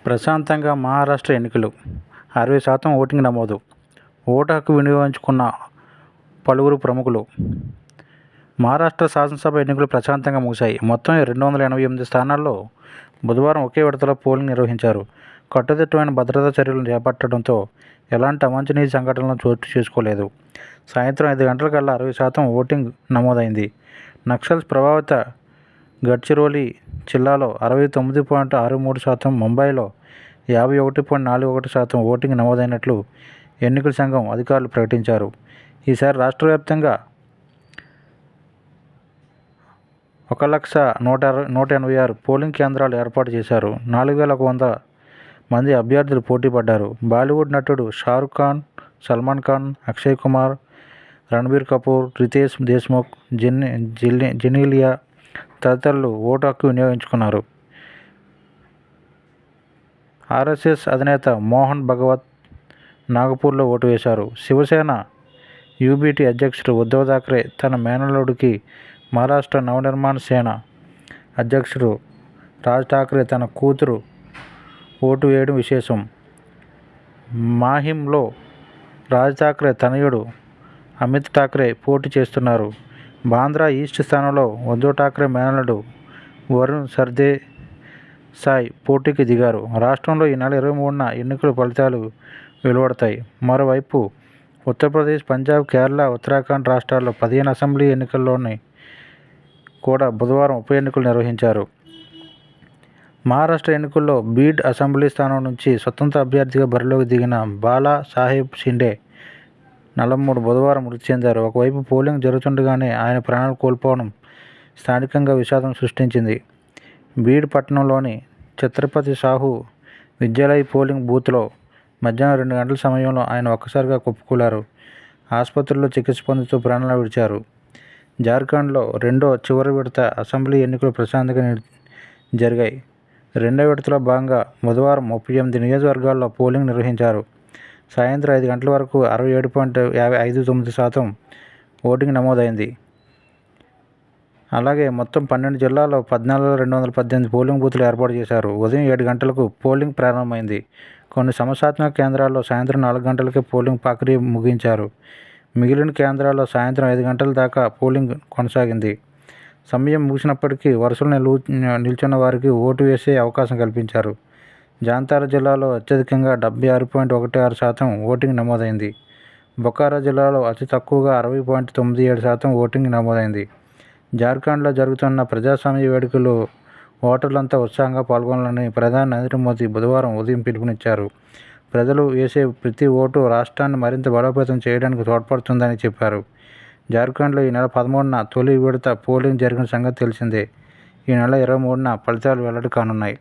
ప్రశాంతంగా మహారాష్ట్ర ఎన్నికలు 60% ఓటింగ్ నమోదు. ఓటు హక్కు వినియోగించుకున్న పలువురు ప్రముఖులు. మహారాష్ట్ర శాసనసభ ఎన్నికలు ప్రశాంతంగా ముగిశాయి. మొత్తం 288 స్థానాల్లో బుధవారం ఒకే విడతలో పోలింగ్ నిర్వహించారు. కట్టుదిట్టమైన భద్రతా చర్యలను చేపట్టడంతో ఎలాంటి అవాంఛనీయ సంఘటనలు చోటు చేసుకోలేదు. సాయంత్రం 5 గంటలకల్లా 60% ఓటింగ్ నమోదైంది. నక్సల్స్ ప్రభావిత గడ్చిరోలి జిల్లాలో 69.63%, ముంబైలో 51.41% ఓటింగ్ నమోదైనట్లు ఎన్నికల సంఘం అధికారులు ప్రకటించారు. ఈసారి రాష్ట్ర వ్యాప్తంగా 1,186 పోలింగ్ కేంద్రాలు ఏర్పాటు చేశారు. 4,100 మంది అభ్యర్థులు పోటీ పడ్డారు. బాలీవుడ్ నటుడు షారుఖ్ ఖాన్, సల్మాన్ ఖాన్, అక్షయ్ కుమార్, రణబీర్ కపూర్, రితేష్ దేశ్ముఖ్, జెనీలియా తదితరులు ఓటు హక్కు వినియోగించుకున్నారు. ఆర్ఎస్ఎస్ అధినేత మోహన్ భగవత్ నాగపూర్లో ఓటు వేశారు. శివసేన యూబీటీ అధ్యక్షుడు ఉద్ధవ్ థాక్రే తన మేనల్లుడికి, మహారాష్ట్ర నవనిర్మాణ సేన అధ్యక్షుడు రాజ్ ఠాక్రే తన కూతురు ఓటు వేయడం విశేషం. మాహింలో రాజ్ ఠాక్రే తనయుడు అమిత్ ఠాక్రే పోటీ చేస్తున్నారు. బాంద్రా ఈస్ట్ స్థానంలో ఉద్ధవ్ ఠాక్రే మేనల్లుడు వరుణ్ సర్దేశాయ్ పోటీకి దిగారు. రాష్ట్రంలో ఈ నెల 23న ఎన్నికల ఫలితాలు వెలువడతాయి. మరోవైపు ఉత్తరప్రదేశ్, పంజాబ్, కేరళ, ఉత్తరాఖండ్ రాష్ట్రాల్లో 15 అసెంబ్లీ ఎన్నికల్లోని కూడా బుధవారం ఉప ఎన్నికలు నిర్వహించారు. మహారాష్ట్ర ఎన్నికల్లో బీడ్ అసెంబ్లీ స్థానం నుంచి స్వతంత్ర అభ్యర్థిగా బరిలోకి దిగిన బాలా సాహెబ్ షిండే 43 బుధవారం మృతి చెందారు. ఒకవైపు పోలింగ్ జరుగుతుండగానే ఆయన ప్రాణాలు కోల్పోవడం స్థానికంగా విషాదం సృష్టించింది. బీడ్ పట్టణంలోని ఛత్రపతి సాహు విద్యాలయ్ పోలింగ్ బూత్లో మధ్యాహ్నం 2 గంటల సమయంలో ఆయన ఒక్కసారిగా కుప్పకూలారు. ఆసుపత్రిలో చికిత్స పొందుతూ ప్రాణాలు విడిచారు. జార్ఖండ్లో చివరి విడత అసెంబ్లీ ఎన్నికలు ప్రశాంతంగా జరిగాయి. రెండో విడతలో భాగంగా బుధవారం 38 నియోజకవర్గాల్లో పోలింగ్ నిర్వహించారు. సాయంత్రం 5 గంటల వరకు 67.59% ఓటింగ్ నమోదైంది. అలాగే మొత్తం 12 జిల్లాల్లో 14,218 పోలింగ్ బూత్లు ఏర్పాటు చేశారు. ఉదయం 7 గంటలకు పోలింగ్ ప్రారంభమైంది. కొన్ని సమస్యాత్మక కేంద్రాల్లో సాయంత్రం 4 గంటలకే పోలింగ్ ప్రక్రియ ముగించారు. మిగిలిన కేంద్రాల్లో సాయంత్రం 5 గంటల దాకా పోలింగ్ కొనసాగింది. సమయం ముగిసినప్పటికీ వరుసలో నిల్చున్న వారికి ఓటు వేసే అవకాశం కల్పించారు. జాంతారా జిల్లాలో అత్యధికంగా 76.16% ఓటింగ్ నమోదైంది. బొకారో జిల్లాలో అతి తక్కువగా 60.97% ఓటింగ్ నమోదైంది. జార్ఖండ్లో జరుగుతున్న ప్రజాస్వామ్య వేడుకల్లో ఓటర్లంతా ఉత్సాహంగా పాల్గొనాలని ప్రధాని నరేంద్ర మోదీ బుధవారం ఉదయం పిలుపునిచ్చారు. ప్రజలు వేసే ప్రతి ఓటు రాష్ట్రాన్ని మరింత బలోపేతం చేయడానికి తోడ్పడుతుందని చెప్పారు. జార్ఖండ్లో ఈ నెల 13న తొలి విడత పోలింగ్ జరిగిన సంగతి తెలిసిందే. ఈ నెల 23న ఫలితాలు వెల్లడి కానున్నాయి.